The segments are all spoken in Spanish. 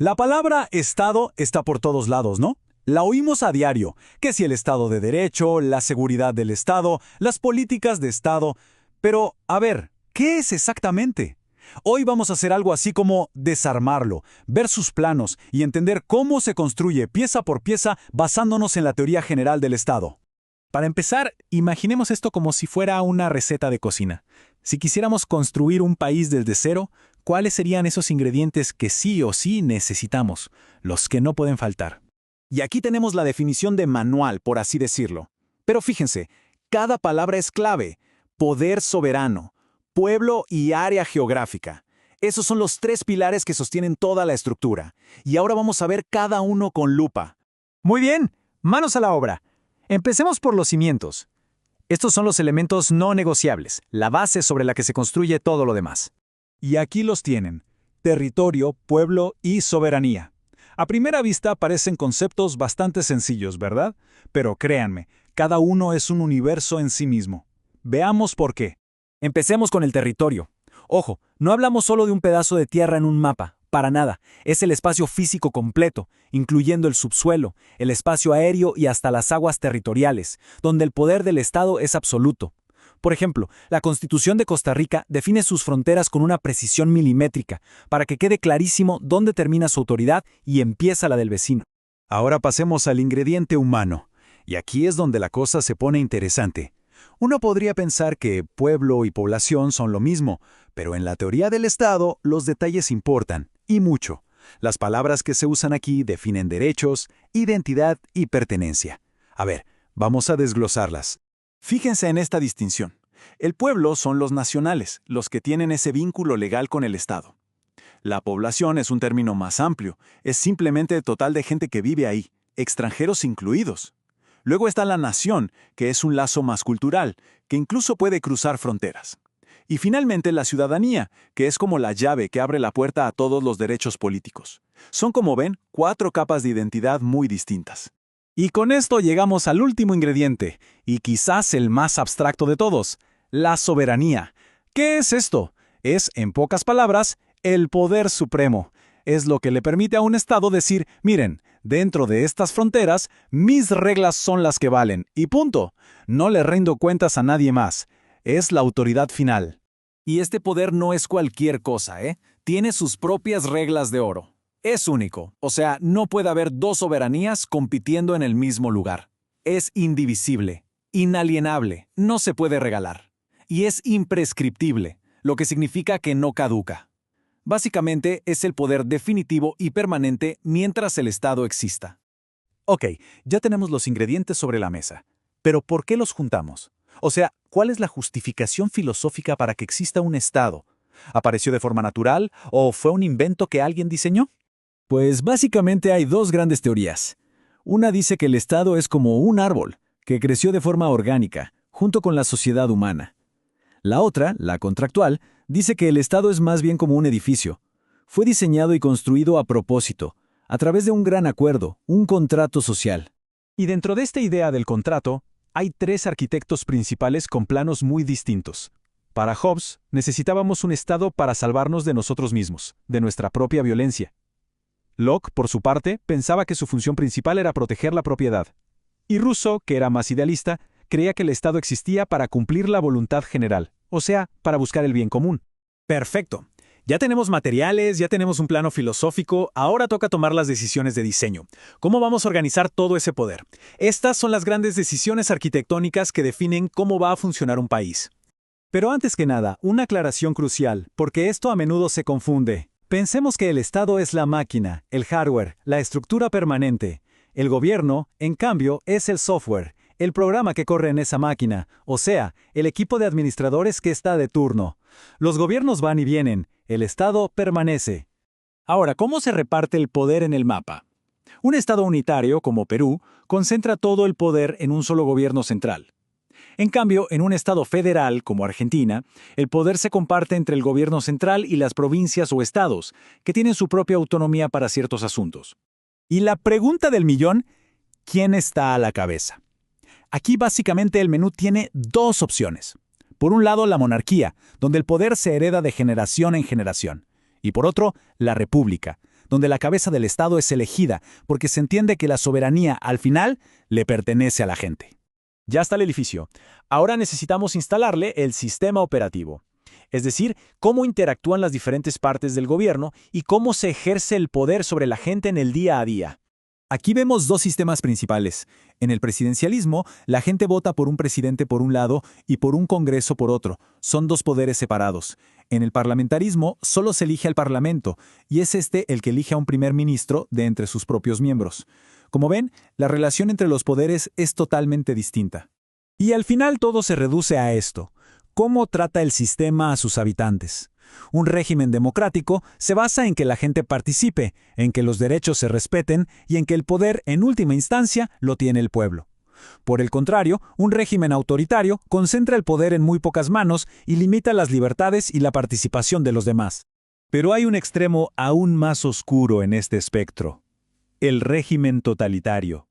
La palabra Estado está por todos lados, ¿no? La oímos a diario, que si el Estado de Derecho, la seguridad del Estado, las políticas de Estado. Pero, a ver, ¿qué es exactamente? Hoy vamos a hacer algo así como desarmarlo, ver sus planos y entender cómo se construye pieza por pieza basándonos en la teoría general del Estado. Para empezar, imaginemos esto como si fuera una receta de cocina. Si quisiéramos construir un país desde cero, ¿cuáles serían esos ingredientes que sí o sí necesitamos, los que no pueden faltar? Y aquí tenemos la definición de manual, por así decirlo. Pero fíjense, cada palabra es clave. Poder soberano, pueblo y área geográfica. Esos son los tres pilares que sostienen toda la estructura. Y ahora vamos a ver cada uno con lupa. Muy bien, manos a la obra. Empecemos por los cimientos. Estos son los elementos no negociables, la base sobre la que se construye todo lo demás. Y aquí los tienen: territorio, pueblo y soberanía. A primera vista parecen conceptos bastante sencillos, ¿verdad? Pero créanme, cada uno es un universo en sí mismo. Veamos por qué. Empecemos con el territorio. Ojo, no hablamos solo de un pedazo de tierra en un mapa, para nada. Es el espacio físico completo, incluyendo el subsuelo, el espacio aéreo y hasta las aguas territoriales, donde el poder del Estado es absoluto. Por ejemplo, la Constitución de Costa Rica define sus fronteras con una precisión milimétrica, para que quede clarísimo dónde termina su autoridad y empieza la del vecino. Ahora pasemos al ingrediente humano. Y aquí es donde la cosa se pone interesante. Uno podría pensar que pueblo y población son lo mismo, pero en la teoría del Estado los detalles importan, y mucho. Las palabras que se usan aquí definen derechos, identidad y pertenencia. A ver, vamos a desglosarlas. Fíjense en esta distinción. El pueblo son los nacionales, los que tienen ese vínculo legal con el Estado. La población es un término más amplio, es simplemente el total de gente que vive ahí, extranjeros incluidos. Luego está la nación, que es un lazo más cultural, que incluso puede cruzar fronteras. Y finalmente la ciudadanía, que es como la llave que abre la puerta a todos los derechos políticos. Son, como ven, 4 capas de identidad muy distintas. Y con esto llegamos al último ingrediente, y quizás el más abstracto de todos, la soberanía. ¿Qué es esto? Es, en pocas palabras, el poder supremo. Es lo que le permite a un Estado decir, miren, dentro de estas fronteras, mis reglas son las que valen, y punto. No le rindo cuentas a nadie más. Es la autoridad final. Y este poder no es cualquier cosa, ¿eh? Tiene sus propias reglas de oro. Es único, o sea, no puede haber 2 soberanías compitiendo en el mismo lugar. Es indivisible, inalienable, no se puede regalar. Y es imprescriptible, lo que significa que no caduca. Básicamente, es el poder definitivo y permanente mientras el Estado exista. Ok, ya tenemos los ingredientes sobre la mesa. Pero ¿por qué los juntamos? O sea, ¿cuál es la justificación filosófica para que exista un Estado? ¿Apareció de forma natural o fue un invento que alguien diseñó? Pues básicamente hay 2 grandes teorías. Una dice que el Estado es como un árbol, que creció de forma orgánica, junto con la sociedad humana. La otra, la contractual, dice que el Estado es más bien como un edificio. Fue diseñado y construido a propósito, a través de un gran acuerdo, un contrato social. Y dentro de esta idea del contrato, hay 3 arquitectos principales con planos muy distintos. Para Hobbes, necesitábamos un Estado para salvarnos de nosotros mismos, de nuestra propia violencia. Locke, por su parte, pensaba que su función principal era proteger la propiedad. Y Rousseau, que era más idealista, creía que el Estado existía para cumplir la voluntad general, o sea, para buscar el bien común. Perfecto. Ya tenemos materiales, ya tenemos un plano filosófico, ahora toca tomar las decisiones de diseño. ¿Cómo vamos a organizar todo ese poder? Estas son las grandes decisiones arquitectónicas que definen cómo va a funcionar un país. Pero antes que nada, una aclaración crucial, porque esto a menudo se confunde. Pensemos que el Estado es la máquina, el hardware, la estructura permanente. El gobierno, en cambio, es el software, el programa que corre en esa máquina, o sea, el equipo de administradores que está de turno. Los gobiernos van y vienen, el Estado permanece. Ahora, ¿cómo se reparte el poder en el mapa? Un Estado unitario, como Perú, concentra todo el poder en un solo gobierno central. En cambio, en un Estado federal, como Argentina, el poder se comparte entre el gobierno central y las provincias o estados, que tienen su propia autonomía para ciertos asuntos. Y la pregunta del millón, ¿quién está a la cabeza? Aquí básicamente el menú tiene 2 opciones. Por un lado, la monarquía, donde el poder se hereda de generación en generación. Y por otro, la república, donde la cabeza del Estado es elegida, porque se entiende que la soberanía, al final, le pertenece a la gente. Ya está el edificio. Ahora necesitamos instalarle el sistema operativo. Es decir, cómo interactúan las diferentes partes del gobierno y cómo se ejerce el poder sobre la gente en el día a día. Aquí vemos dos sistemas principales. En el presidencialismo, la gente vota por un presidente por un lado y por un Congreso por otro. Son dos poderes separados. En el parlamentarismo, solo se elige al Parlamento, y es este el que elige a un primer ministro de entre sus propios miembros. Como ven, la relación entre los poderes es totalmente distinta. Y al final todo se reduce a esto. ¿Cómo trata el sistema a sus habitantes? Un régimen democrático se basa en que la gente participe, en que los derechos se respeten y en que el poder, en última instancia, lo tiene el pueblo. Por el contrario, un régimen autoritario concentra el poder en muy pocas manos y limita las libertades y la participación de los demás. Pero hay un extremo aún más oscuro en este espectro: el régimen totalitario.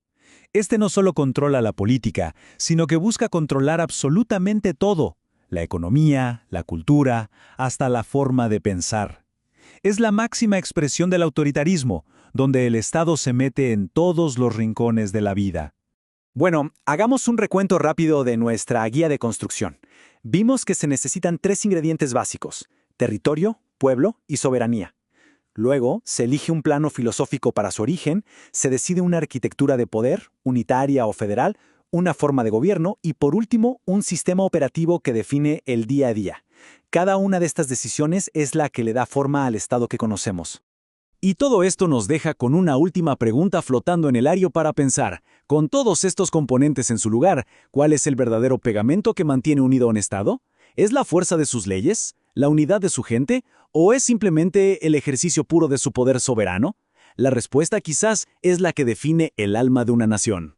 Este no solo controla la política, sino que busca controlar absolutamente todo: la economía, la cultura, hasta la forma de pensar. Es la máxima expresión del autoritarismo, donde el Estado se mete en todos los rincones de la vida. Bueno, hagamos un recuento rápido de nuestra guía de construcción. Vimos que se necesitan 3 ingredientes básicos: territorio, pueblo y soberanía. Luego, se elige un plano filosófico para su origen, se decide una arquitectura de poder, unitaria o federal, una forma de gobierno y, por último, un sistema operativo que define el día a día. Cada una de estas decisiones es la que le da forma al Estado que conocemos. Y todo esto nos deja con una última pregunta flotando en el aire para pensar. Con todos estos componentes en su lugar, ¿cuál es el verdadero pegamento que mantiene unido a un Estado? ¿Es la fuerza de sus leyes? ¿La unidad de su gente? ¿O es simplemente el ejercicio puro de su poder soberano? La respuesta quizás es la que define el alma de una nación.